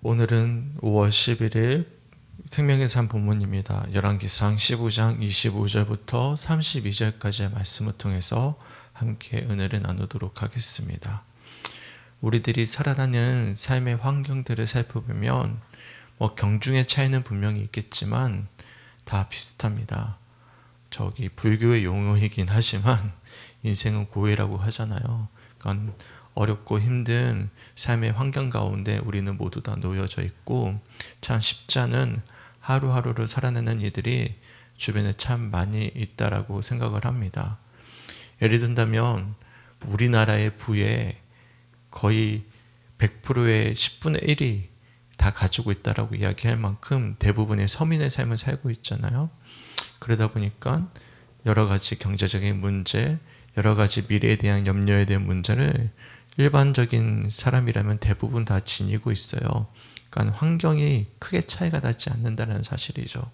오늘은 5월 11일 생명의 삶 본문입니다. 열왕기상 15장 25절부터 32절까지의 말씀을 통해서 함께 은혜를 나누도록 하겠습니다. 우리들이 살아가는 삶의 환경들을 살펴보면 경중의 차이는 분명히 있겠지만 다 비슷합니다. 불교의 용어이긴 하지만 인생은 고해라고 하잖아요. 그러니까 어렵고 힘든 삶의 환경 가운데 우리는 모두 다 놓여져 있고 참 쉽지 않은 하루하루를 살아내는 이들이 주변에 참 많이 있다라고 생각을 합니다. 예를 든다면 우리나라의 부의 거의 100%의 10분의 1이 다 가지고 있다라고 이야기할 만큼 대부분의 서민의 삶을 살고 있잖아요. 그러다 보니까 여러 가지 경제적인 문제, 여러 가지 미래에 대한 염려에 대한 문제를 일반적인 사람이라면 대부분 다 지니고 있어요. 그러니까 환경이 크게 차이가 나지 않는다는 사실이죠.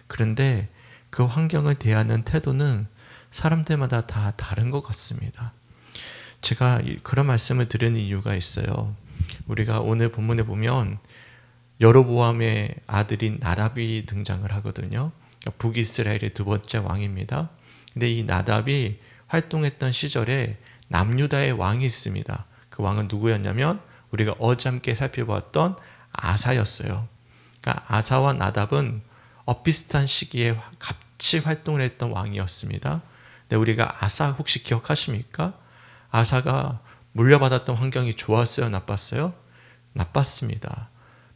그런데 그 환경을 대하는 태도는 사람들마다 다 다른 것 같습니다. 제가 그런 말씀을 드리는 이유가 있어요. 우리가 오늘 본문에 보면 여로보암의 아들인 나답이 등장을 하거든요. 북이스라엘의 두 번째 왕입니다. 근데 이 나답이 활동했던 시절에 남유다의 왕이 있습니다. 그 왕은 누구였냐면 우리가 어저께 살펴봤던 아사였어요. 그러니까 아사와 나답은 비슷한 시기에 같이 활동을 했던 왕이었습니다. 근데 우리가 아사 혹시 기억하십니까? 아사가 물려받았던 환경이 좋았어요? 나빴어요? 나빴습니다.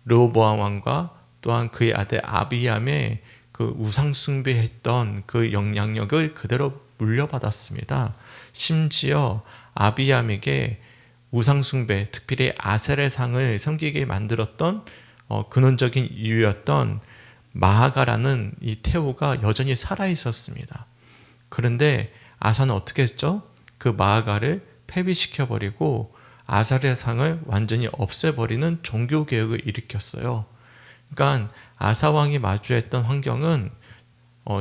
르호보암 왕과 또한 그의 아들 아비암의 그 우상숭배했던 그 영향력을 그대로 물려받았습니다. 심지어 아비암에게 우상숭배, 특별히 아셀의 상을 섬기게 만들었던 근원적인 이유였던 마아가라는 이 태우가 여전히 살아있었습니다. 그런데 아사는 어떻게 했죠? 그 마아가를 폐위시켜버리고 아셀의 상을 완전히 없애버리는 종교개혁을 일으켰어요. 그러니까 아사왕이 마주했던 환경은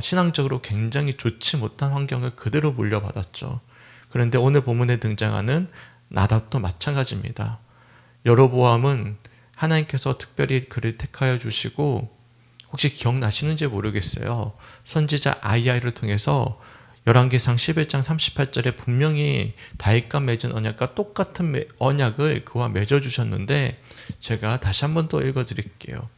신앙적으로 굉장히 좋지 못한 환경을 그대로 물려받았죠. 그런데 오늘 본문에 등장하는 나답도 마찬가지입니다. 여로보암은 하나님께서 특별히 그를 택하여 주시고 혹시 기억나시는지 모르겠어요. 선지자 아이야를 통해서 열왕기상 11장 38절에 분명히 다윗과 맺은 언약과 똑같은 언약을 그와 맺어주셨는데 제가 다시 한 번 더 읽어드릴게요.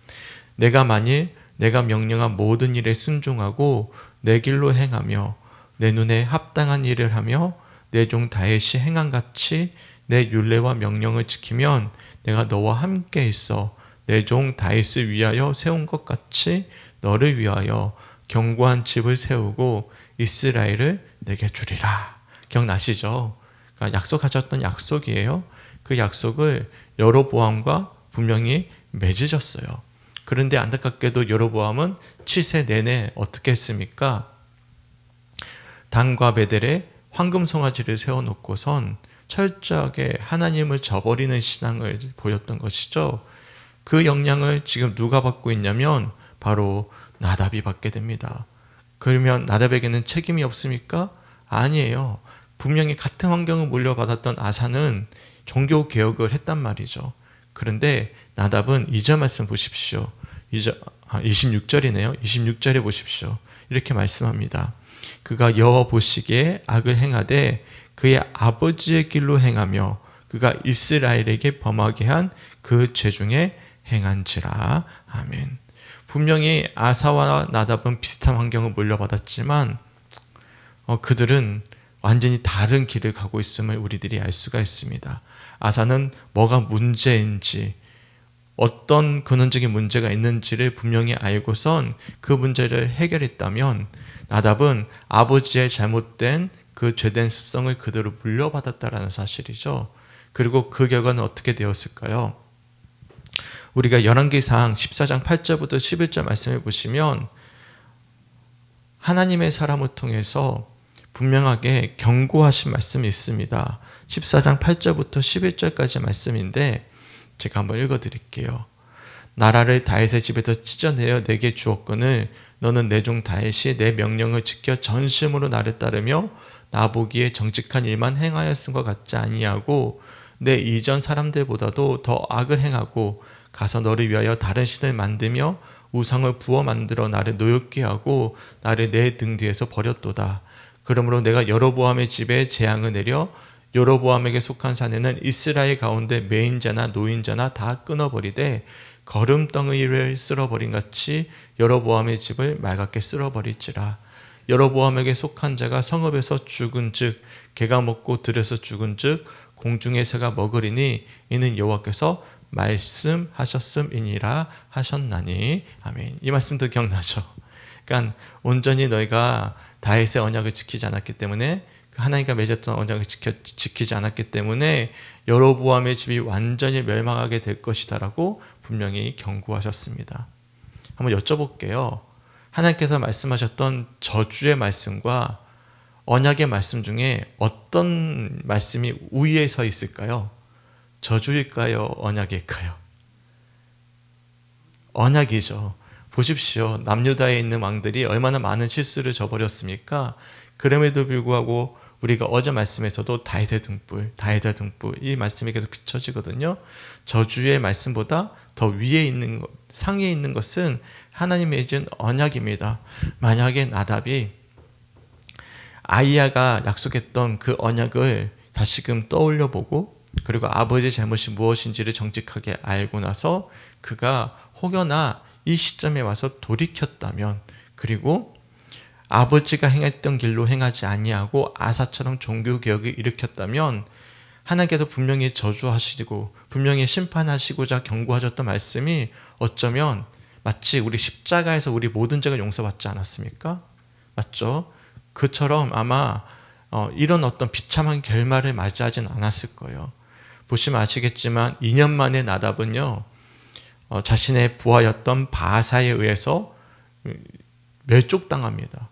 내가 만일 내가 명령한 모든 일에 순종하고 내 길로 행하며 내 눈에 합당한 일을 하며 내 종 다윗이 행한 같이 내 율례와 명령을 지키면 내가 너와 함께 있어 내 종 다윗을 위하여 세운 것 같이 너를 위하여 견고한 집을 세우고 이스라엘을 내게 주리라. 기억나시죠? 그러니까 약속하셨던 약속이에요. 그 약속을 여로보암과 분명히 맺으셨어요. 그런데 안타깝게도 여로보암은 치세 내내 어떻게 했습니까? 단과 베델에 황금 송아지를 세워놓고선 철저하게 하나님을 저버리는 신앙을 보였던 것이죠. 그 영향을 지금 누가 받고 있냐면 바로 나답이 받게 됩니다. 그러면 나답에게는 책임이 없습니까? 아니에요. 분명히 같은 환경을 물려받았던 아사는 종교 개혁을 했단 말이죠. 그런데 나답은 2절 말씀 보십시오. 26절이네요. 26절에 보십시오. 이렇게 말씀합니다. 그가 여호와 보시기에 악을 행하되 그의 아버지의 길로 행하며 그가 이스라엘에게 범하게 한 그 죄 중에 행한지라. 아멘. 분명히 아사와 나답은 비슷한 환경을 물려받았지만 그들은 완전히 다른 길을 가고 있음을 우리들이 알 수가 있습니다. 아사는 뭐가 문제인지 어떤 근원적인 문제가 있는지를 분명히 알고선 그 문제를 해결했다면 나답은 아버지의 잘못된 그 죄된 습성을 그대로 물려받았다라는 사실이죠. 그리고 그 결과는 어떻게 되었을까요? 우리가 열왕기상 14장 8절부터 11절 말씀을 보시면 하나님의 사람을 통해서 분명하게 경고하신 말씀이 있습니다. 14장 8절부터 11절까지 말씀인데 제가 한번 읽어드릴게요. 나라를 다윗의 집에서 찢어내어 내게 주었거늘 너는 내 종 다윗이 내 명령을 지켜 전심으로 나를 따르며 나보기에 정직한 일만 행하였은 것 같지 아니하고 내 이전 사람들보다도 더 악을 행하고 가서 너를 위하여 다른 신을 만들며 우상을 부어 만들어 나를 노엽게 하고 나를 내 등 뒤에서 버렸도다. 그러므로 내가 여로보암의 집에 재앙을 내려 여로보암에게 속한 사내는 이스라엘 가운데 매인자나 노인자나 다 끊어버리되 거름덩이를 쓸어버린 같이 여로보암의 집을 맑게 쓸어버릴지라. 여로보암에게 속한 자가 성읍에서 죽은즉 개가 먹고 들에서 죽은즉 공중의 새가 먹으리니 이는 여호와께서 말씀하셨음이니라 하셨나니. 아멘. 이 말씀도 기억나죠? 그러니까 온전히 너희가 다윗의 언약을 지키지 않았기 때문에, 하나님과 맺었던 언약을 지키지 않았기 때문에 여로보암의 집이 완전히 멸망하게 될 것이다라고 분명히 경고하셨습니다. 한번 여쭤볼게요. 하나님께서 말씀하셨던 저주의 말씀과 언약의 말씀 중에 어떤 말씀이 우위에 서 있을까요? 저주일까요? 언약일까요? 언약이죠. 보십시오. 남유다에 있는 왕들이 얼마나 많은 실수를 저버렸습니까? 그럼에도 불구하고 우리가 어제 말씀에서도 다윗의 등불 이 말씀이 계속 비춰지거든요. 저주의 말씀보다 더 위에 있는 것, 상위에 있는 것은 하나님의 준 언약입니다. 만약에 나답이 아이야가 약속했던 그 언약을 다시금 떠올려보고 그리고 아버지의 잘못이 무엇인지를 정직하게 알고 나서 그가 혹여나 이 시점에 와서 돌이켰다면, 그리고 아버지가 행했던 길로 행하지 아니하고 아사처럼 종교개혁을 일으켰다면 하나님께서 분명히 저주하시고 분명히 심판하시고자 경고하셨던 말씀이 어쩌면 마치 우리 십자가에서 우리 모든 죄가 용서받지 않았습니까? 맞죠? 그처럼 아마 이런 어떤 비참한 결말을 맞이하진 않았을 거예요. 보시면 아시겠지만 2년 만에 나답은요, 자신의 부하였던 바사에 의해서 멸족당합니다.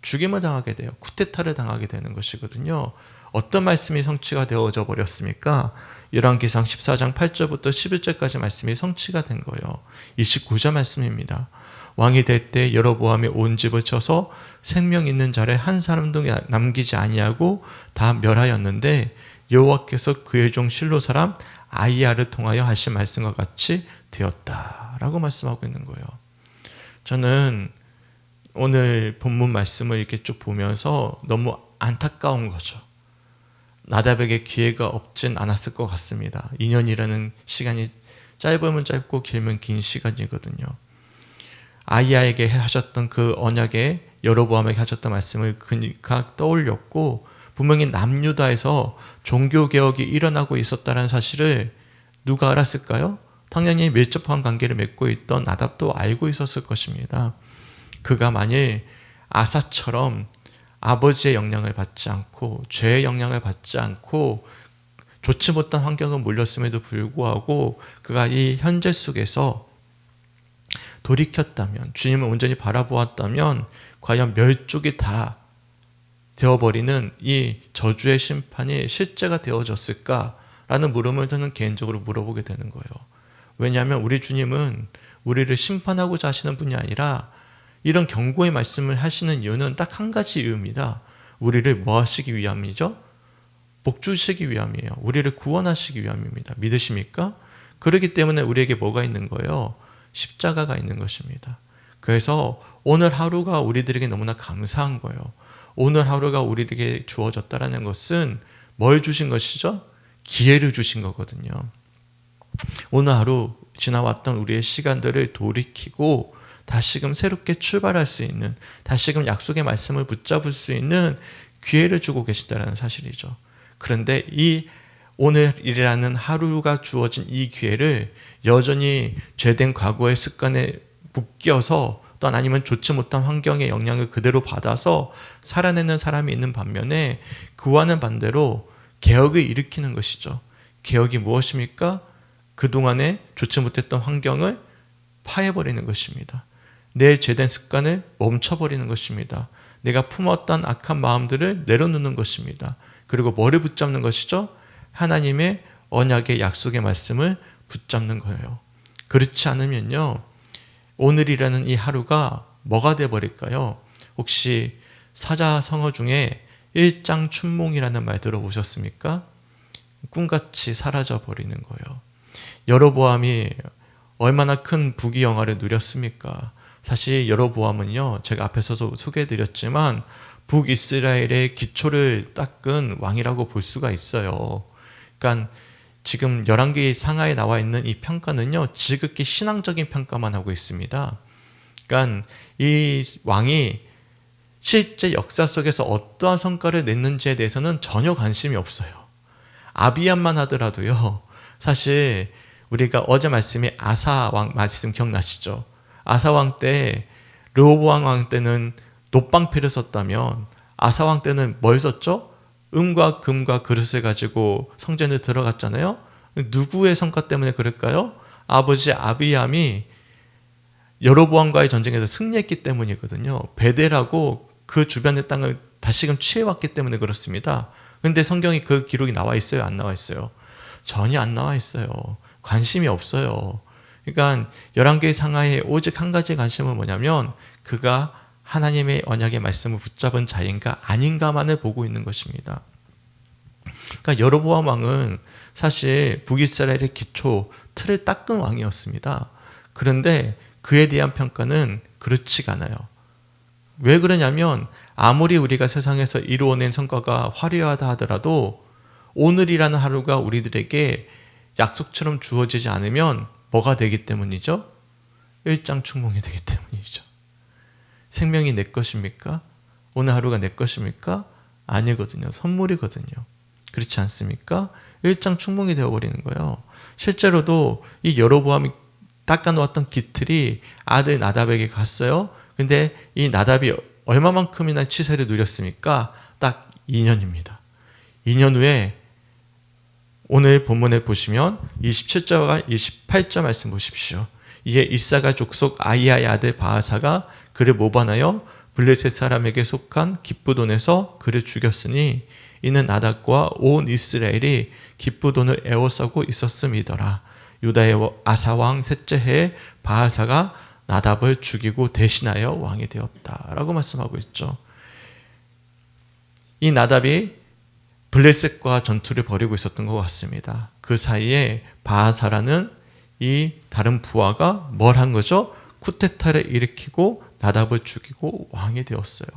죽임을 당하게 돼요. 쿠데타를 당하게 되는 것이거든요. 어떤 말씀이 성취가 되어져 버렸습니까? 열왕기상 14장 8절부터 11절까지 말씀이 성취가 된 거예요. 29절 말씀입니다. 왕이 될 때 여로보암이 온 집을 쳐서 생명 있는 자를 한 사람도 남기지 아니하고 다 멸하였는데 여호와께서 그의 종 실로 사람 아이야를 통하여 하신 말씀과 같이 되었다라고 말씀하고 있는 거예요. 저는 오늘 본문 말씀을 이렇게 쭉 보면서 너무 안타까운 거죠. 나답에게 기회가 없진 않았을 것 같습니다. 2년이라는 시간이 짧으면 짧고 길면 긴 시간이거든요. 아이야에게 하셨던 그 언약에 여로보암에게 하셨던 말씀을 그가 떠올렸고, 분명히 남유다에서 종교개혁이 일어나고 있었다는 사실을 누가 알았을까요? 당연히 밀접한 관계를 맺고 있던 나답도 알고 있었을 것입니다. 그가 만일 아사처럼 아버지의 영향을 받지 않고 죄의 영향을 받지 않고 좋지 못한 환경을 물렸음에도 불구하고 그가 이 현재 속에서 돌이켰다면, 주님을 온전히 바라보았다면 과연 멸족이 다 되어버리는 이 저주의 심판이 실제가 되어졌을까라는 물음을 저는 개인적으로 물어보게 되는 거예요. 왜냐하면 우리 주님은 우리를 심판하고자 하시는 분이 아니라 이런 경고의 말씀을 하시는 이유는 딱 한 가지 이유입니다. 우리를 뭐 하시기 위함이죠? 복 주시기 위함이에요. 우리를 구원하시기 위함입니다. 믿으십니까? 그렇기 때문에 우리에게 뭐가 있는 거예요? 십자가가 있는 것입니다. 그래서 오늘 하루가 우리들에게 너무나 감사한 거예요. 오늘 하루가 우리에게 주어졌다는 것은 뭘 주신 것이죠? 기회를 주신 거거든요. 오늘 하루 지나왔던 우리의 시간들을 돌이키고 다시금 새롭게 출발할 수 있는, 다시금 약속의 말씀을 붙잡을 수 있는 기회를 주고 계시다는 사실이죠. 그런데 이 오늘이라는 하루가 주어진 이 기회를 여전히 죄된 과거의 습관에 묶여서 또는 아니면 좋지 못한 환경의 영향을 그대로 받아서 살아내는 사람이 있는 반면에 그와는 반대로 개혁을 일으키는 것이죠. 개혁이 무엇입니까? 그동안에 좋지 못했던 환경을 파해버리는 것입니다. 내 죄된 습관을 멈춰버리는 것입니다. 내가 품었던 악한 마음들을 내려놓는 것입니다. 그리고 뭐를 붙잡는 것이죠? 하나님의 언약의 약속의 말씀을 붙잡는 거예요. 그렇지 않으면요, 오늘이라는 이 하루가 뭐가 되어버릴까요? 혹시 사자성어 중에 일장춘몽이라는 말 들어보셨습니까? 꿈같이 사라져버리는 거예요. 여로보암이 얼마나 큰 부귀영화를 누렸습니까? 사실 여로보암은요, 제가 앞에서도 소개해드렸지만 북이스라엘의 기초를 닦은 왕이라고 볼 수가 있어요. 그러니까 지금 열왕기 상하에 나와 있는 이 평가는요, 지극히 신앙적인 평가만 하고 있습니다. 그러니까 이 왕이 실제 역사 속에서 어떠한 성과를 냈는지에 대해서는 전혀 관심이 없어요. 아비암만 하더라도요, 사실 우리가 어제 말씀이 아사 왕 말씀 기억나시죠? 아사 왕 때, 르호보암 왕 때는 놋방패를 썼다면 아사 왕 때는 뭘 썼죠? 은과 금과 그릇을 가지고 성전에 들어갔잖아요. 누구의 성과 때문에 그럴까요? 아버지 아비암이 여로보암과의 전쟁에서 승리했기 때문이거든요. 베델하고 그 주변의 땅을 다시금 취해왔기 때문에 그렇습니다. 그런데 성경이 그 기록이 나와 있어요? 안 나와 있어요? 전혀 안 나와 있어요. 관심이 없어요. 그러니까 열왕기 상하에 오직 한 가지 관심은 뭐냐면 그가 하나님의 언약의 말씀을 붙잡은 자인가 아닌가만을 보고 있는 것입니다. 그러니까 여로보암 왕은 사실 북이스라엘의 기초 틀을 닦은 왕이었습니다. 그런데 그에 대한 평가는 그렇지가 않아요. 왜 그러냐면 아무리 우리가 세상에서 이루어낸 성과가 화려하다 하더라도 오늘이라는 하루가 우리들에게 약속처럼 주어지지 않으면 뭐가 되기 때문이죠? 일장춘몽이 되기 때문이죠. 생명이 내 것입니까? 오늘 하루가 내 것입니까? 아니거든요. 선물이거든요. 그렇지 않습니까? 일장춘몽이 되어버리는 거예요. 실제로도 이 여로보암이 닦아놓았던 기틀이 아들 나답에게 갔어요. 근데 이 나답이 얼마만큼이나 치세를 누렸습니까? 딱 2년입니다. 2년 후에 오늘 본문에 보시면 27절과 28절 말씀 보십시오. 이에 이사가 족속 아이야의 아들 바하사가 그를 모반하여 블레셋 사람에게 속한 기브돈에서 그를 죽였으니 이는 나답과 온 이스라엘이 기브돈을 에워싸고 있었음이더라. 유다의 아사왕 셋째 해에 바하사가 나답을 죽이고 대신하여 왕이 되었다라고 말씀하고 있죠. 이 나답이 블레셋과 전투를 벌이고 있었던 것 같습니다. 그 사이에 바하사라는 이 다른 부하가 뭘 한 거죠? 쿠데타를 일으키고 나답을 죽이고 왕이 되었어요.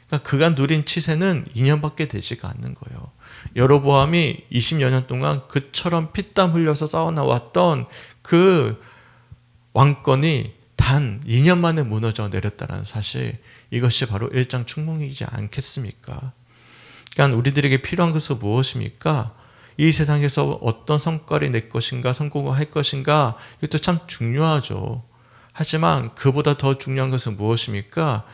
그러니까 그가 누린 치세는 2년밖에 되지가 않는 거예요. 여로보암이 20여 년 동안 그처럼 피땀 흘려서 싸워나왔던 그 왕권이 단 2년 만에 무너져 내렸다는 사실, 이것이 바로 일장춘몽이지 않겠습니까? 그러니까 우리들에게 필요한 것은 무엇입니까? 이 세상에서 어떤 성과를 낼 것인가, 성공을 할 것인가, 이것도 참 중요하죠. 하지만 그보다 더 중요한 것은 무엇입니까?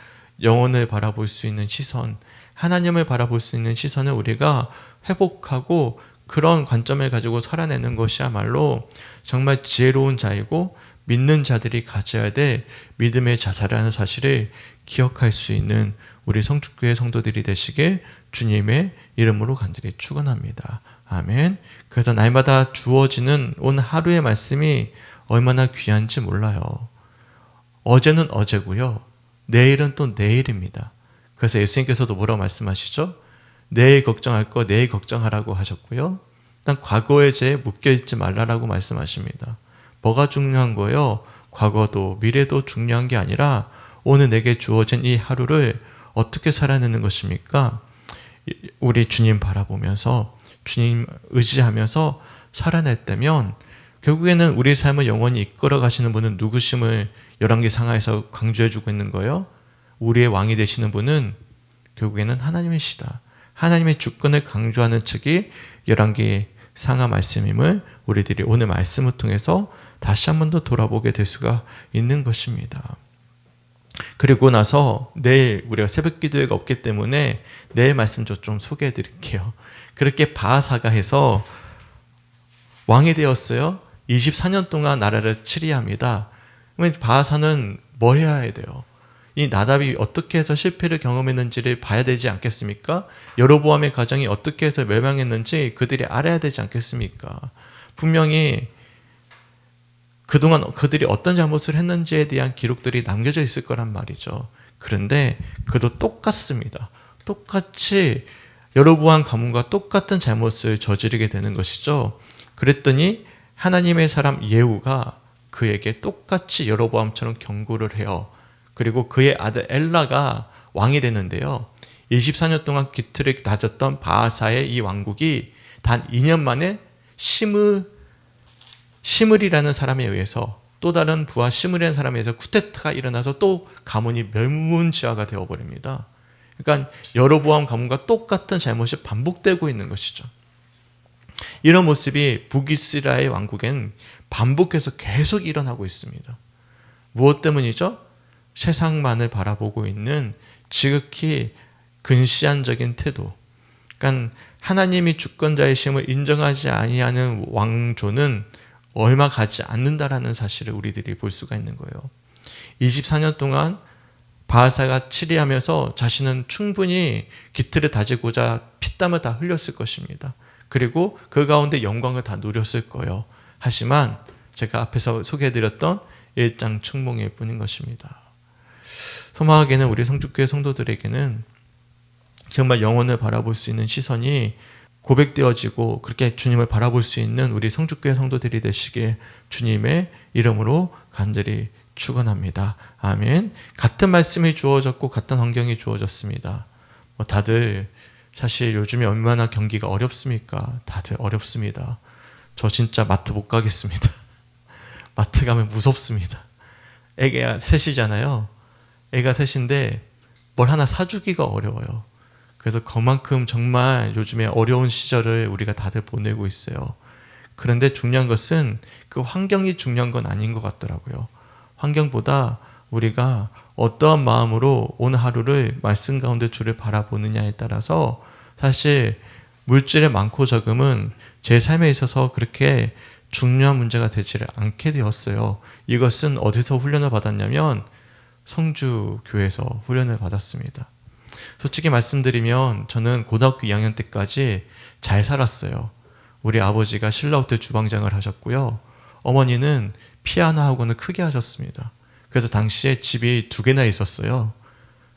영혼을 바라볼 수 있는 시선, 하나님을 바라볼 수 있는 시선을 우리가 회복하고 그런 관점을 가지고 살아내는 것이야말로 정말 지혜로운 자이고 믿는 자들이 가져야 될 믿음의 자세라는 사실을 기억할 수 있는 우리 성축교회 성도들이 되시길 주님의 이름으로 간절히 축원합니다. 아멘. 그래서 날마다 주어지는 오늘 하루의 말씀이 얼마나 귀한지 몰라요. 어제는 어제고요. 내일은 또 내일입니다. 그래서 예수님께서도 뭐라고 말씀하시죠? 내일 걱정할 거 내일 걱정하라고 하셨고요. 일단 과거의 죄에 묶여있지 말라라고 말씀하십니다. 뭐가 중요한 거예요? 과거도 미래도 중요한 게 아니라 오늘 내게 주어진 이 하루를 어떻게 살아내는 것입니까? 우리 주님 바라보면서 주님 의지하면서 살아냈다면 결국에는 우리 삶을 영원히 이끌어 가시는 분은 누구심을 열왕기 상하에서 강조해주고 있는 거예요. 우리의 왕이 되시는 분은 결국에는 하나님이시다. 하나님의 주권을 강조하는 측이 열왕기 상하 말씀임을 우리들이 오늘 말씀을 통해서 다시 한 번 더 돌아보게 될 수가 있는 것입니다. 그리고 나서 내일 우리가 새벽 기도회가 없기 때문에 내일 말씀 좀 소개해 드릴게요. 그렇게 바하사가 해서 왕이 되었어요. 24년 동안 나라를 치리합니다. 그러면 바하사는 뭘 해야 돼요? 이 나답이 어떻게 해서 실패를 경험했는지를 봐야 되지 않겠습니까? 여로보암의 가정이 어떻게 해서 멸망했는지 그들이 알아야 되지 않겠습니까? 분명히 그동안 그들이 어떤 잘못을 했는지에 대한 기록들이 남겨져 있을 거란 말이죠. 그런데 그도 똑같습니다. 똑같이 여로보암 가문과 똑같은 잘못을 저지르게 되는 것이죠. 그랬더니 하나님의 사람 예후가 그에게 똑같이 여로보암처럼 경고를 해요. 그리고 그의 아들 엘라가 왕이 되는데요. 24년 동안 기틀을 다졌던 바하사의 이 왕국이 단 2년 만에 시므리라는 사람에 의해서, 또 다른 부하 시므리라는 사람에 의해서 쿠데타가 일어나서 또 가문이 멸문지화가 되어버립니다. 그러니까 여로보암 가문과 똑같은 잘못이 반복되고 있는 것이죠. 이런 모습이 북이스라엘 왕국엔 반복해서 계속 일어나고 있습니다. 무엇 때문이죠? 세상만을 바라보고 있는 지극히 근시안적인 태도. 그러니까 하나님이 주권자이심을 인정하지 아니하는 왕조는 얼마 가지 않는다라는 사실을 우리들이 볼 수가 있는 거예요. 24년 동안 바하사가 치리하면서 자신은 충분히 기틀을 다지고자 피땀을 다 흘렸을 것입니다. 그리고 그 가운데 영광을 다 누렸을 거예요. 하지만 제가 앞에서 소개해드렸던 일장 충몽일 뿐인 것입니다. 소망하게는 우리 성주교회 성도들에게는 정말 영혼을 바라볼 수 있는 시선이 고백되어지고 그렇게 주님을 바라볼 수 있는 우리 성주교회 성도들이 되시길 주님의 이름으로 간절히 축원합니다. 아멘. 같은 말씀이 주어졌고 같은 환경이 주어졌습니다. 다들 사실 요즘에 얼마나 경기가 어렵습니까? 다들 어렵습니다. 저 진짜 마트 못 가겠습니다. 마트 가면 무섭습니다. 애가 셋이잖아요. 애가 셋인데 뭘 하나 사주기가 어려워요. 그래서 그만큼 정말 요즘에 어려운 시절을 우리가 다들 보내고 있어요. 그런데 중요한 것은 그 환경이 중요한 건 아닌 것 같더라고요. 환경보다 우리가 어떠한 마음으로 오늘 하루를 말씀 가운데 주를 바라보느냐에 따라서 사실 물질의 많고 적음은 제 삶에 있어서 그렇게 중요한 문제가 되지를 않게 되었어요. 이것은 어디서 훈련을 받았냐면 성주교회에서 훈련을 받았습니다. 솔직히 말씀드리면 저는 고등학교 2학년 때까지 잘 살았어요. 우리 아버지가 신라호텔 주방장을 하셨고요. 어머니는 피아노 학원을 크게 하셨습니다. 그래서 당시에 집이 2개나 있었어요.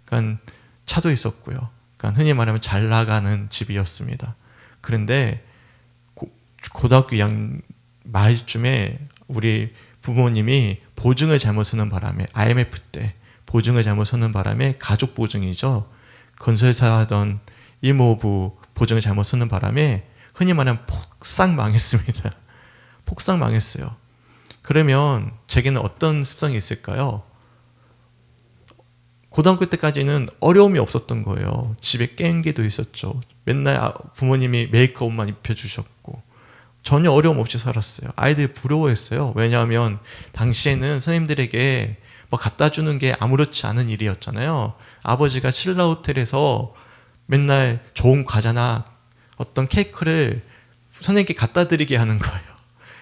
그러니까 차도 있었고요. 그러니까 흔히 말하면 잘 나가는 집이었습니다. 그런데 고등학교 2학년 말쯤에 우리 부모님이 보증을 잘못 쓰는 바람에, IMF 때 보증을 잘못 쓰는 바람에, 가족 보증이죠. 건설사 하던 이모부 보증을 잘못 쓰는 바람에 흔히 말하면 폭삭 망했습니다. 폭삭 망했어요. 그러면 제게는 어떤 습성이 있을까요? 고등학교 때까지는 어려움이 없었던 거예요. 집에 게임기도 있었죠. 맨날 부모님이 메이크업만 입혀주셨고 전혀 어려움 없이 살았어요. 아이들이 부러워했어요. 왜냐하면 당시에는 선생님들에게 뭐 갖다 주는 게 아무렇지 않은 일이었잖아요. 아버지가 신라호텔에서 맨날 좋은 과자나 어떤 케이크를 선생님께 갖다 드리게 하는 거예요.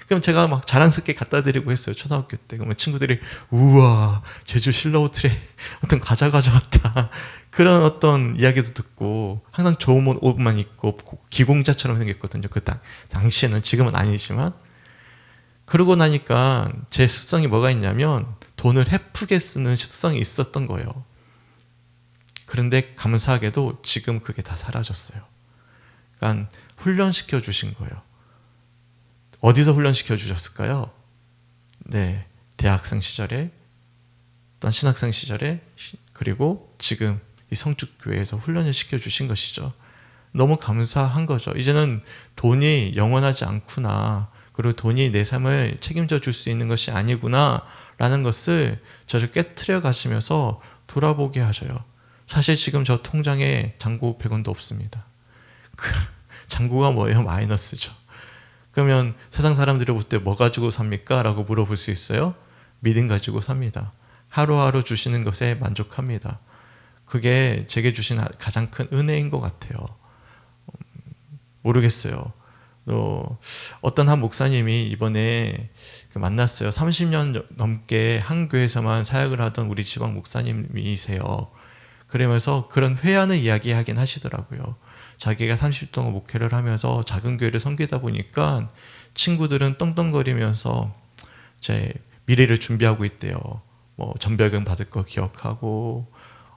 그럼 제가 막 자랑스럽게 갖다 드리고 했어요. 초등학교 때. 그러면 친구들이 우와 제주 신라호텔에 어떤 과자 가져왔다. 그런 어떤 이야기도 듣고 항상 좋은 옷만 입고 기공자처럼 생겼거든요. 그 당시에는, 지금은 아니지만. 그러고 나니까 제 습성이 뭐가 있냐면 돈을 헤프게 쓰는 습성이 있었던 거예요. 그런데 감사하게도 지금 그게 다 사라졌어요. 그러니까 훈련시켜 주신 거예요. 어디서 훈련시켜 주셨을까요? 네, 대학생 시절에, 또한 신학생 시절에, 그리고 지금 이 성주교회에서 훈련을 시켜주신 것이죠. 너무 감사한 거죠. 이제는 돈이 영원하지 않구나, 그리고 돈이 내 삶을 책임져 줄 수 있는 것이 아니구나 라는 것을 저를 깨트려 가시면서 돌아보게 하셔요. 사실 지금 저 통장에 잔고 100원도 없습니다. 잔고가 뭐예요? 마이너스죠. 그러면 세상 사람들이 볼 때 뭐 가지고 삽니까? 라고 물어볼 수 있어요. 믿음 가지고 삽니다. 하루하루 주시는 것에 만족합니다. 그게 제게 주신 가장 큰 은혜인 것 같아요. 모르겠어요. 어떤 한 목사님이 이번에 만났어요. 30년 넘게 한 교회에서만 사역을 하던 우리 지방 목사님이세요. 그러면서 그런 회한을 이야기하긴 하시더라고요. 자기가 30년 동안 목회를 하면서 작은 교회를 섬기다 보니까 친구들은 떵떵거리면서 제 미래를 준비하고 있대요. 뭐 전별금 받을 거 기억하고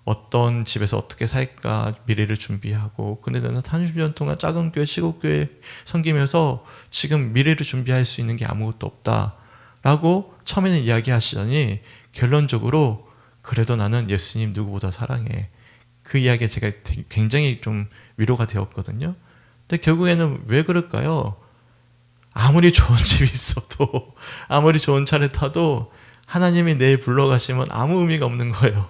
어떤 집에서 어떻게 살까 미래를 준비하고. 근데 나는 30년 동안 작은 교회, 시골교회 섬기면서 지금 미래를 준비할 수 있는 게 아무것도 없다 라고 처음에는 이야기하시더니 결론적으로 그래도 나는 예수님 누구보다 사랑해. 그 이야기에 제가 굉장히 좀 위로가 되었거든요. 근데 결국에는 왜 그럴까요? 아무리 좋은 집이 있어도 아무리 좋은 차를 타도 하나님이 내일 불러가시면 아무 의미가 없는 거예요.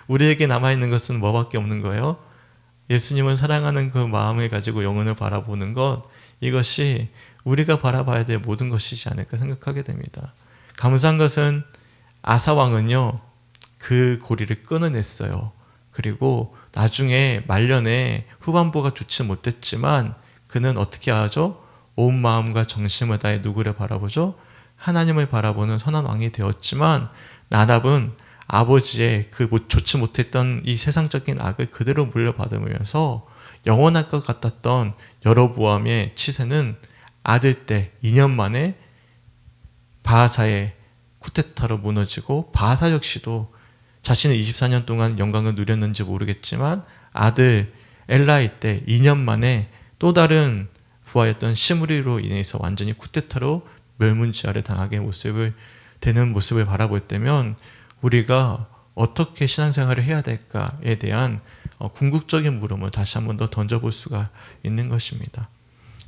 우리에게 남아있는 것은 뭐밖에 없는 거예요? 예수님을 사랑하는 그 마음을 가지고 영혼을 바라보는 것, 이것이 우리가 바라봐야 될 모든 것이지 않을까 생각하게 됩니다. 감사한 것은 아사왕은요, 그 고리를 끊어냈어요. 그리고 나중에 말년에 후반부가 좋지 못했지만 그는 어떻게 하죠? 온 마음과 정심을 다해 누구를 바라보죠? 하나님을 바라보는 선한 왕이 되었지만 나답은 아버지의 그 좋지 못했던 이 세상적인 악을 그대로 물려받으면서 영원할 것 같았던 여로보암의 치세는 아들 때 2년 만에 바하사의 쿠데타로 무너지고, 바하사 역시도 자신은 24년 동안 영광을 누렸는지 모르겠지만 아들 엘라이 때 2년 만에 또 다른 부하였던 시므리로 인해서 완전히 쿠데타로 멸문지하를 당하게 되는 모습을 바라볼 때면 우리가 어떻게 신앙생활을 해야 될까에 대한 궁극적인 물음을 다시 한번 더 던져볼 수가 있는 것입니다.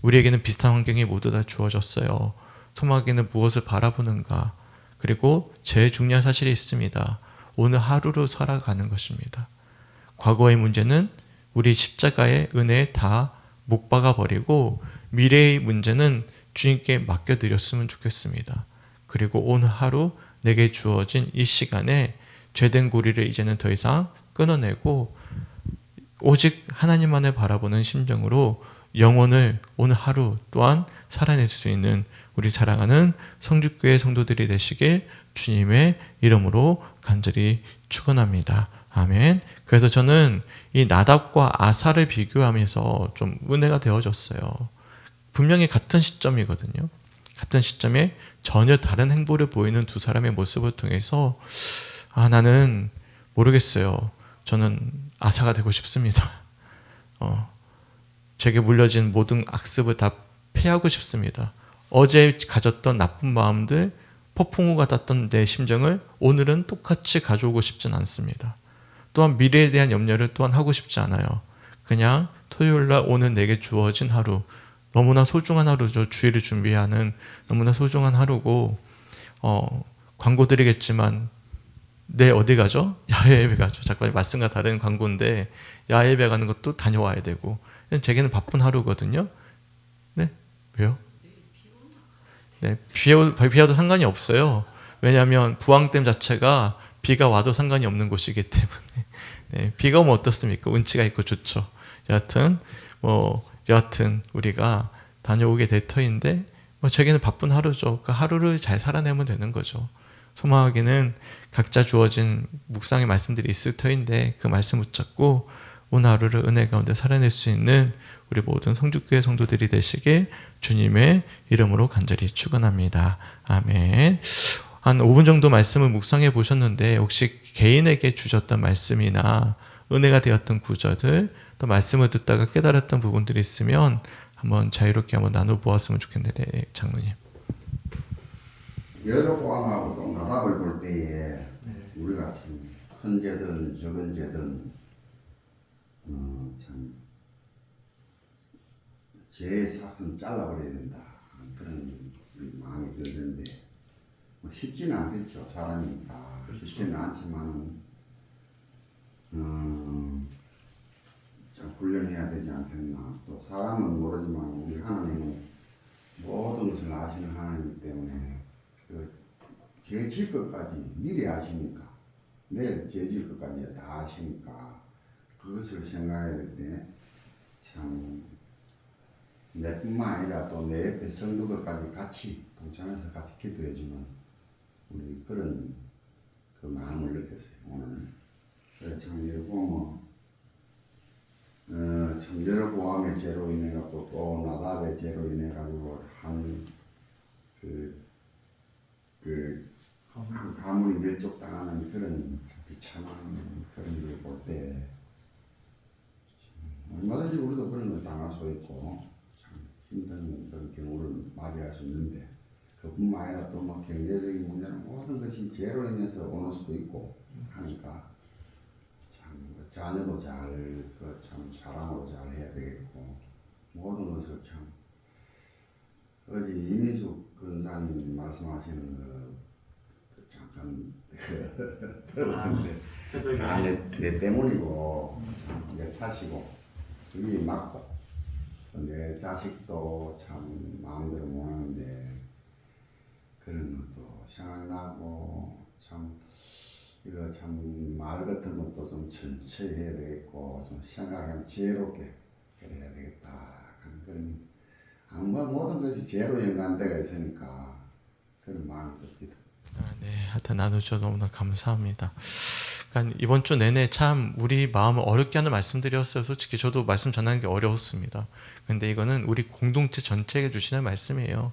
우리에게는 비슷한 환경이 모두 다 주어졌어요. 소망에는 무엇을 바라보는가? 그리고 제일 중요한 사실이 있습니다. 오늘 하루로 살아가는 것입니다. 과거의 문제는 우리 십자가의 은혜에 다 못 박아버리고 미래의 문제는 주님께 맡겨드렸으면 좋겠습니다. 그리고 오늘 하루 내게 주어진 이 시간에 죄된 고리를 이제는 더 이상 끊어내고 오직 하나님만을 바라보는 심정으로 영혼을 오늘 하루 또한 살아낼 수 있는 우리 사랑하는 성주교회 성도들이 되시길 주님의 이름으로 간절히 축원합니다. 아멘. 그래서 저는 이 나답과 아사를 비교하면서 좀 은혜가 되어졌어요. 분명히 같은 시점이거든요. 같은 시점에 전혀 다른 행보를 보이는 두 사람의 모습을 통해서 나는 모르겠어요. 저는 아사가 되고 싶습니다. 제게 물려진 모든 악습을 다 패하고 싶습니다. 어제 가졌던 나쁜 마음들, 폭풍우 같았던 내 심정을 오늘은 똑같이 가져오고 싶진 않습니다. 또한 미래에 대한 염려를 또한 하고 싶지 않아요. 그냥 토요일날 오늘 내게 주어진 하루, 너무나 소중한 하루죠. 주일을 준비하는 너무나 소중한 하루고, 광고 드리겠지만 내 어디 가죠? 야외 예배 가죠. 잠깐 말씀과 다른 광고인데 야외 예배 가는 것도 다녀와야 되고, 제게는 바쁜 하루거든요. 네? 왜요? 네, 비 와도 상관이 없어요. 왜냐하면 부항댐 자체가 비가 와도 상관이 없는 곳이기 때문에. 네, 비가 오면 어떻습니까? 운치가 있고 좋죠. 여하튼 우리가 다녀오게 될 터인데 제게는 바쁜 하루죠. 그 하루를 잘 살아내면 되는 거죠. 소망하기는 각자 주어진 묵상의 말씀들이 있을 터인데 그 말씀 붙잡고 오늘 하루를 은혜 가운데 살아낼 수 있는 우리 모든 성주교회 성도들이 되시길 주님의 이름으로 간절히 축원합니다. 아멘. 한 5분 정도 말씀을 묵상해 보셨는데 혹시 개인에게 주셨던 말씀이나 은혜가 되었던 구절들, 또 말씀을 듣다가 깨달았던 부분들이 있으면 한번 자유롭게 한번 나눠보았으면 좋겠는데, 네, 장로님. 여로보암하고 또 나답을 볼 때에 우리가 참 큰 죄든 적은 죄든 참 죄의 삭은 잘라버려야 된다 그런 마음이 들는데 쉽지는 않겠죠. 사람이니까. 그렇죠. 쉽지는 않지만 좀 훈련해야 되지 않겠나. 또 사람은 모르지만 우리 하나님은 모든 것을 아시는 하나님이기 때문에 죄 질 것까지 미리 아시니까, 내일 죄 질 것까지 다 아시니까 그것을 생각할 때 참 내뿐만 아니라 또 내 옆에 성도들까지 같이 동참해서 같이 기도해주는 우리 그런 그 마음을 느꼈어요. 오늘 참 참 여로보암의 죄로 인해 갖고 또 나답의 죄로 인해 가지고 한 가문이 멸족당하는 그런 비참한 그런 일을 볼 때 얼마든지 우리도 그런 걸 당할 수 있고 참 힘든 그런 경우를 맞이할 수 있는데 그 그뿐만 아니라 또 뭐 경제적인 문제는 모든 것이 죄로 인해서 오는 수도 있고 하니까 참 자녀도 참 사랑으로 잘 해야 되겠고 모든 것을 참 어제 이민숙 근사님 말씀하시는 잠깐 들었는데 다 내 때문이고 내 탓이고 그게 맞고 내 자식도 참 마음대로 못 하는데 그런 것도 생각나고 참 이거 참 말 같은 것도 좀 천천히 해야 되겠고 좀 생각하면 지혜롭게 해야 되겠다 하는 그런 항상 모든 것이 죄로 연관되어 있으니까 그런 마음이 듭니다. 네, 하여튼 나누셔서 너무나 감사합니다. 그러니까 이번 주 내내 참 우리 마음을 어렵게 하는 말씀드렸어요. 솔직히 저도 말씀 전하는 게 어려웠습니다. 근데 이거는 우리 공동체 전체에게 주시는 말씀이에요.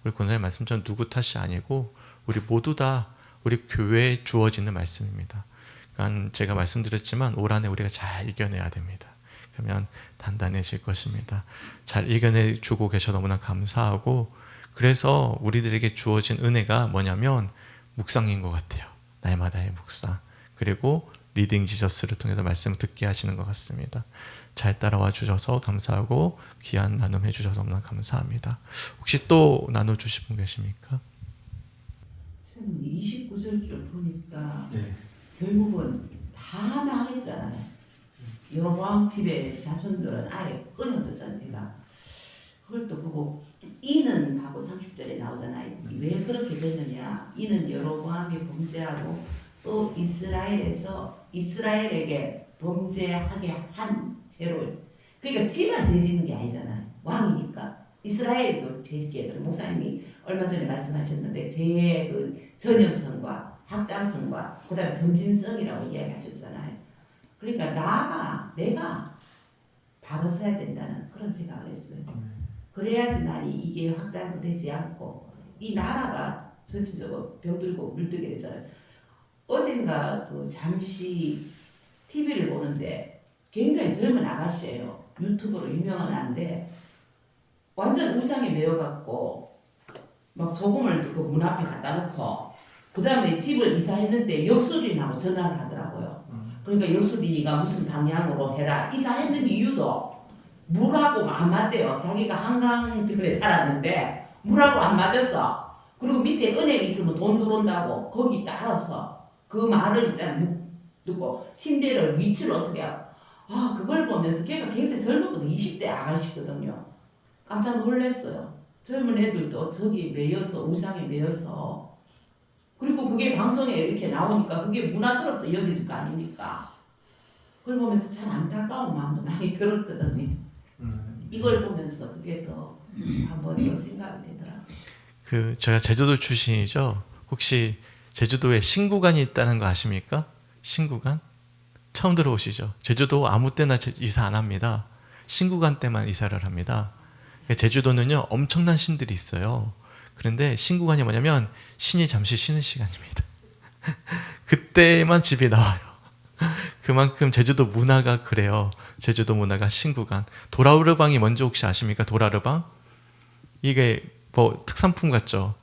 우리 권사님 말씀처럼 누구 탓이 아니고 우리 모두 다 우리 교회에 주어지는 말씀입니다. 그러니까 제가 말씀드렸지만 올 한해 우리가 잘 이겨내야 됩니다. 그러면 단단해질 것입니다. 잘 이겨내주고 계셔 너무나 감사하고 그래서 우리들에게 주어진 은혜가 뭐냐면 묵상인 것 같아요. 날마다의 묵상. 그리고 리딩 지저스를 통해서 말씀을 듣게 하시는 것 같습니다. 잘 따라와 주셔서 감사하고 귀한 나눔 해주셔서 너무나 감사합니다. 혹시 또 나눠주실 분 계십니까? 참 29절 좀 보니까 네. 결국은 다 망했잖아요. 여로보암 집의 자손들은 아예 끊어졌잖아요. 내가 그걸 또 보고 이는 하고 30절에 나오잖아요. 왜 그렇게 됐느냐? 이는 여로보암이 범죄하고 또 이스라엘에게 범죄하게 한 죄를 그러니까 지만 죄 짓는 게 아니잖아요. 왕이니까 이스라엘도 죄 짓게 하잖아요. 목사님이 얼마 전에 말씀하셨는데 죄의 그 전염성과 확장성과 그다음에 점진성이라고 이야기하셨잖아요. 그러니까 내가 바로 서야 된다는 그런 생각을 했어요. 그래야지만이 이게 확장도 되지 않고 이 나라가 전체적으로 병들고 물들게 되잖아요. 어젠가 그 잠시 TV를 보는데 굉장히 젊은 아가씨예요. 유튜버로 유명한 아인데 완전 우상에 매여갖고 막 소금을 그 문 앞에 갖다 놓고 그 다음에 집을 이사했는데 역술인하고 전화를 하더라고요. 그러니까 역술인이가 무슨 방향으로 해라. 이사했는 이유도 물하고 안 맞대요. 자기가 한강변에 살았는데 물하고 안 맞았어. 그리고 밑에 은행이 있으면 돈 들어온다고 거기 따라서 그 말을 있잖아 듣고 침대를 위치를 어떻게 하고 그걸 보면서 걔가 굉장히 젊었거든. 20대 아가씨거든요. 깜짝 놀랐어요. 젊은 애들도 저기 매여서 우상에 매여서 그리고 그게 방송에 이렇게 나오니까 그게 문화처럼 또 여겨질 거 아닙니까? 그걸 보면서 참 안타까운 마음도 많이 들었거든요. 이걸 보면서 그게 더 한번 더 생각이 되더라고요. 제가 제주도 출신이죠. 혹시 제주도에 신구간이 있다는 거 아십니까? 신구간? 처음 들어오시죠? 제주도 아무 때나 이사 안 합니다. 신구간 때만 이사를 합니다. 제주도는요 엄청난 신들이 있어요. 그런데 신구간이 뭐냐면 신이 잠시 쉬는 시간입니다. 그때만 집이 나와요. 그만큼 제주도 문화가 그래요. 제주도 문화가 신구간. 도라르방이 뭔지 혹시 아십니까? 도라르방? 이게 뭐 특산품 같죠?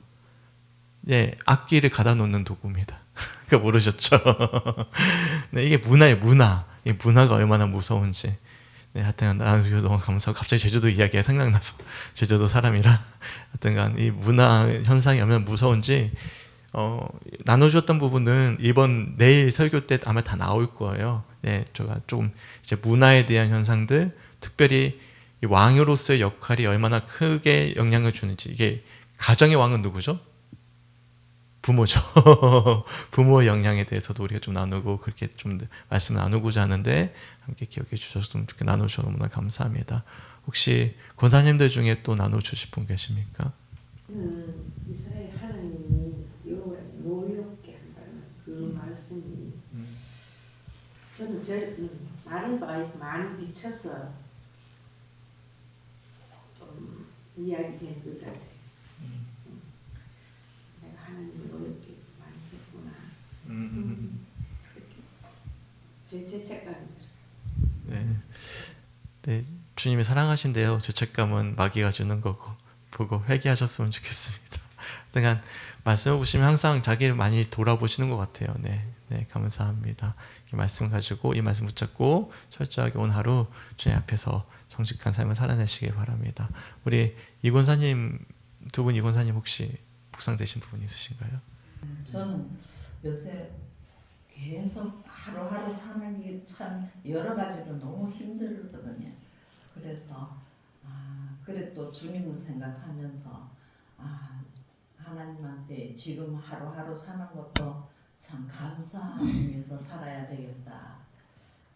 예, 악기를 가다 놓는 도구입니다. 그거 모르셨죠? 네, 이게 문화예요, 문화. 이 문화가 얼마나 무서운지. 네, 하여튼 너무 감사하고 갑자기 제주도 이야기가 생각나서 제주도 사람이라 하여튼간 이 문화 현상이 얼마나 무서운지 나눠주었던 부분은 내일 설교 때 아마 다 나올 거예요. 네, 제가 좀 이제 문화에 대한 현상들, 특별히 이 왕으로서의 역할이 얼마나 크게 영향을 주는지. 이게 가정의 왕은 누구죠? 부모죠. 부모의 영향에 대해서도 우리가 좀 나누고 그렇게 좀 말씀을 나누고자 하는데 함께 기억해 주셔서 좀 이렇게 나누셔서 너무나 감사합니다. 혹시 권사님들 중에 또 나눠주실 분 계십니까? 이스라엘 하나님이 노엽게 한다는 그 말씀이 저는 나를 많이 비춰서 좀 이야기된 것 같아요. 내가 하나님을 어렵게 많이 했구나. 제 죄책감이 들어요. 네, 주님이 사랑하신대요. 죄책감은 마귀가 주는 거고 보고 회개하셨으면 좋겠습니다. 그러니까 말씀을 보시면 항상 자기를 많이 돌아보시는 것 같아요. 네, 네, 감사합니다. 이 말씀 가지고 이 말씀 붙잡고 철저하게 오늘 하루 주님 앞에서 정직한 삶을 살아내시길 바랍니다. 우리 이권사님 두 분 이권사님 혹시 묵상되신 부분 있으신가요? 저는 요새 계속 하루하루 사는 게 참 여러 가지로 너무 힘들거든요. 그래서 그래 또 주님을 생각하면서 하나님한테 지금 하루하루 사는 것도 참 감사하면서 살아야 되겠다.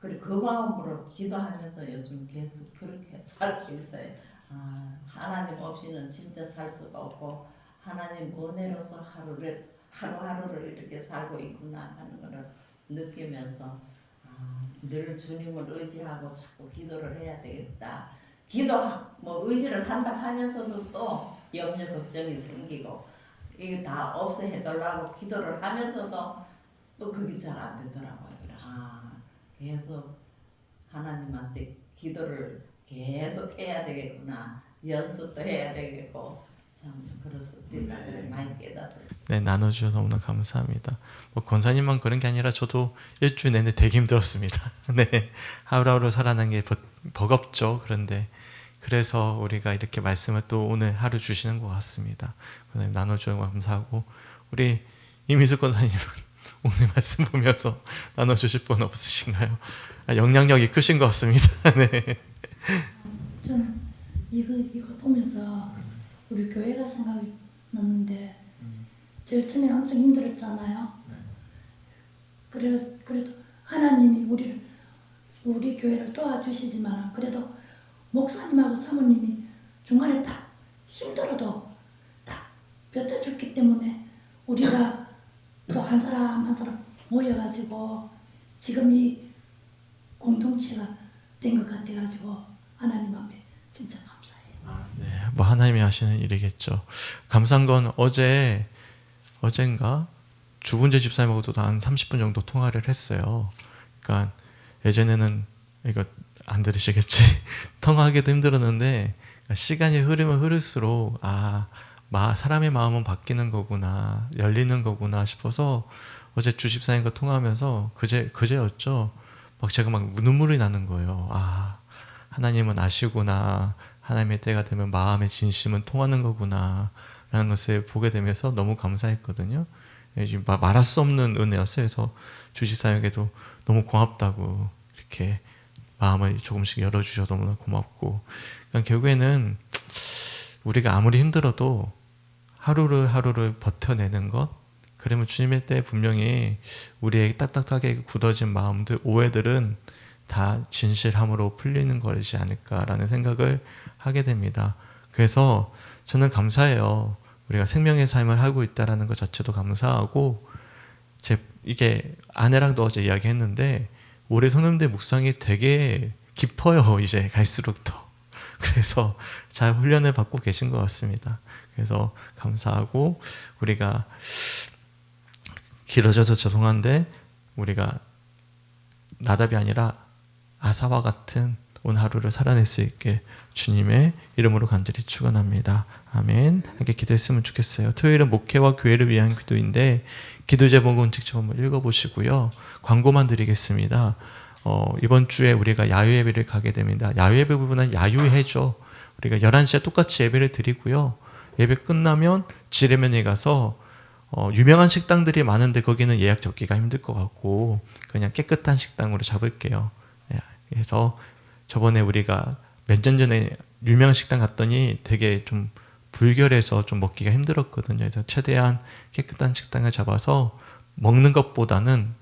그리고 그 마음으로 기도하면서 요즘 계속 그렇게 살고 있어요. 하나님 없이는 진짜 살 수가 없고 하나님 은혜로서 하루하루를 이렇게 살고 있구나 하는 것을 느끼면서 늘 주님을 의지하고 자꾸 기도를 해야 되겠다. 의지를 한다 하면서도 또 염려 걱정이 생기고 이게 다 없애해달라고 기도를 하면서도 또 그게 잘 안 되더라고요. 계속 하나님한테 기도를 계속 해야 되겠구나. 연습도 해야 되겠고 참 그렇습니다. 많이 깨닫어요. 네, 나눠주셔서 너무나 감사합니다. 뭐 권사님만 그런 게 아니라 저도 일주일 내내 되게 힘들었습니다. 네, 하루하루 살아가는 게 버겁죠. 그런데 그래서 우리가 이렇게 말씀을 또 오늘 하루 주시는 것 같습니다. 나눠주는 거 감사하고 우리 이미숙 권사님은 오늘 말씀 보면서 나눠주실 분 없으신가요? 영향력이 크신 것 같습니다. 네. 저는 이거 보면서 우리 교회가 생각이 났는데 제일 처음에 엄청 힘들었잖아요. 그래도 하나님이 우리 교회를 도와주시지만 그래도 목사님하고 사모님이 중간에 다 힘들어도 다 볕어줬기 때문에 우리가 또 한 사람 한 사람 모여가지고 지금 이 공동체가 된 것 같아가지고 하나님 앞에 진짜 감사해요. 네, 뭐 하나님이 하시는 일이겠죠. 감사한 건 어젠가 주분재 집사님하고도 한 30분 정도 통화를 했어요. 그러니까 예전에는 이거 안 들으시겠지. 통화하기도 힘들었는데 시간이 흐르면 흐를수록 사람의 마음은 바뀌는 거구나, 열리는 거구나 싶어서 어제 주 집사님과 통화하면서 그제였죠. 제가 눈물이 나는 거예요. 하나님은 아시구나. 하나님의 때가 되면 마음의 진심은 통하는 거구나 라는 것을 보게 되면서 너무 감사했거든요. 말할 수 없는 은혜였어요. 그래서 주 집사님에게도 너무 고맙다고 이렇게 마음을 조금씩 열어주셔서 너무나 고맙고, 그러니까 결국에는 우리가 아무리 힘들어도 하루를 버텨내는 것, 그러면 주님의 때 분명히 우리의 딱딱하게 굳어진 마음들, 오해들은 다 진실함으로 풀리는 것이지 않을까라는 생각을 하게 됩니다. 그래서 저는 감사해요. 우리가 생명의 삶을 하고 있다는 것 자체도 감사하고, 이게 아내랑도 어제 이야기했는데 올해 손님들 묵상이 되게 깊어요. 이제 갈수록 더. 그래서 잘 훈련을 받고 계신 것 같습니다. 그래서 감사하고, 우리가 길어져서 죄송한데 우리가 나답이 아니라 아사와 같은 오늘 하루를 살아낼 수 있게 주님의 이름으로 간절히 축원합니다. 아멘. 함께 기도했으면 좋겠어요. 토요일은 목회와 교회를 위한 기도인데 기도 제목은 직접 한번 읽어보시고요. 광고만 드리겠습니다. 이번 주에 우리가 야유 예배를 가게 됩니다. 야유 예배 부분은 야유회죠. 우리가 11시에 똑같이 예배를 드리고요. 예배 끝나면 지뢰면에 가서 유명한 식당들이 많은데 거기는 예약 잡기가 힘들 것 같고 그냥 깨끗한 식당으로 잡을게요. 그래서 저번에 우리가 몇 년 전에 유명한 식당 갔더니 되게 좀 불결해서 좀 먹기가 힘들었거든요. 그래서 최대한 깨끗한 식당을 잡아서 먹는 것보다는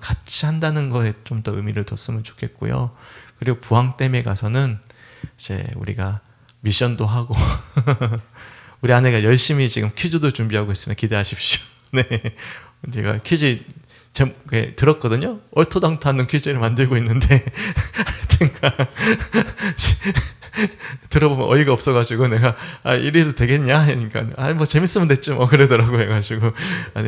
같이 한다는 거에 좀 더 의미를 뒀으면 좋겠고요. 그리고 부항댐에 가서는 이제 우리가 미션도 하고 우리 아내가 열심히 지금 퀴즈도 준비하고 있으면 기대하십시오. 네, 제가 퀴즈 들었거든요. 얼토당토하는 퀴즈를 만들고 있는데 하여튼가 들어보면 어이가 없어가지고 내가 이래도 되겠냐 하니까 뭐 재밌으면 됐죠 뭐 그러더라고 해가지고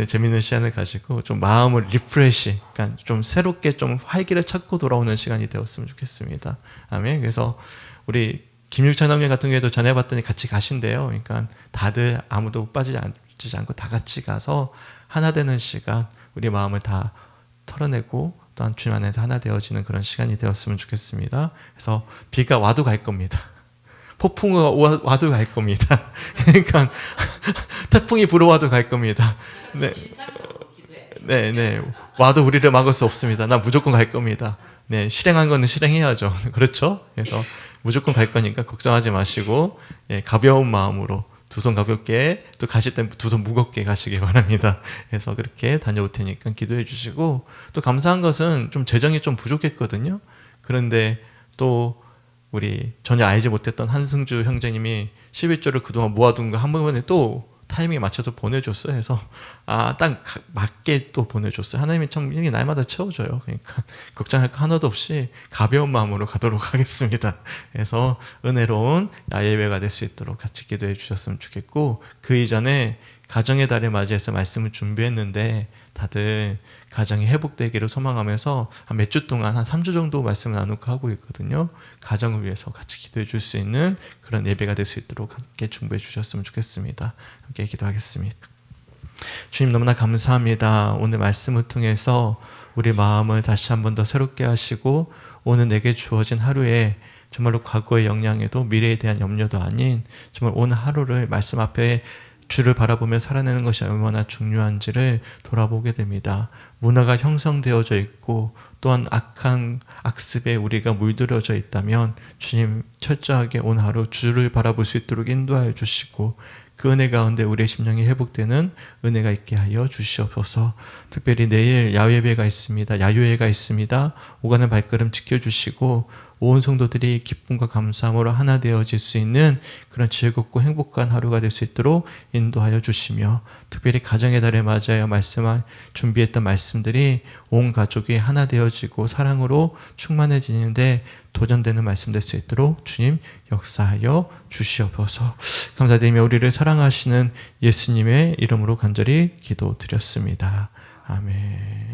재밌는 시간을 가지고 좀 마음을 리프레시, 그러니까 좀 새롭게 좀 활기를 찾고 돌아오는 시간이 되었으면 좋겠습니다. 아멘. 그래서 우리 김육찬 형님 같은 경우에도 전해봤더니 같이 가신대요. 그러니까 다들 아무도 빠지지 않고 다 같이 가서 하나 되는 시간, 우리 마음을 다 털어내고 또한 주님 안에서 하나 되어지는 그런 시간이 되었으면 좋겠습니다. 그래서 비가 와도 갈 겁니다. 폭풍이 와도 갈 겁니다. 그러니까 태풍이 불어와도 갈 겁니다. 네. 네. 와도 우리를 막을 수 없습니다. 나 무조건 갈 겁니다. 네, 실행한 거는 실행해야죠. 그렇죠? 그래서 무조건 갈 거니까 걱정하지 마시고, 예, 가벼운 마음으로 두 손 가볍게, 또 가실 땐 두 손 무겁게 가시기 바랍니다. 그래서 그렇게 다녀올 테니까 기도해 주시고, 또 감사한 것은 좀 재정이 좀 부족했거든요. 그런데 또 우리 전혀 알지 못했던 한승주 형제님이 11조를 그동안 모아둔 거 한 번에 또 타이밍에 맞춰서 보내줬어요. 해서 딱 맞게 또 보내줬어요. 하나님이 참 이게 날마다 채워줘요. 그러니까 걱정할 거 하나도 없이 가벼운 마음으로 가도록 하겠습니다. 그래서 은혜로운 야예배가 될 수 있도록 같이 기도해 주셨으면 좋겠고, 그 이전에 가정의 달을 맞이해서 말씀을 준비했는데 다들 가정이 회복되기를 소망하면서 몇 주 동안 한 3주 정도 말씀을 나누고 하고 있거든요. 가정을 위해서 같이 기도해 줄 수 있는 그런 예배가 될 수 있도록 함께 중보해 주셨으면 좋겠습니다. 함께 기도하겠습니다. 주님 너무나 감사합니다. 오늘 말씀을 통해서 우리 마음을 다시 한 번 더 새롭게 하시고, 오늘 내게 주어진 하루에 정말로 과거의 영향에도 미래에 대한 염려도 아닌 정말 오늘 하루를 말씀 앞에 주를 바라보며 살아내는 것이 얼마나 중요한지를 돌아보게 됩니다. 문화가 형성되어져 있고 또한 악한 악습에 우리가 물들어져 있다면 주님 철저하게 오늘 하루 주를 바라볼 수 있도록 인도하여 주시고, 그 은혜 가운데 우리의 심령이 회복되는 은혜가 있게 하여 주시옵소서. 특별히 내일 야외배가 있습니다. 야유회가 있습니다. 오가는 발걸음 지켜주시고 온 성도들이 기쁨과 감사함으로 하나 되어질 수 있는 그런 즐겁고 행복한 하루가 될 수 있도록 인도하여 주시며, 특별히 가정의 달에 맞이하여 준비했던 말씀들이 온 가족이 하나 되어지고 사랑으로 충만해지는데 도전되는 말씀 될 수 있도록 주님 역사하여 주시옵소서. 감사드리며 우리를 사랑하시는 예수님의 이름으로 간절히 기도드렸습니다. 아멘.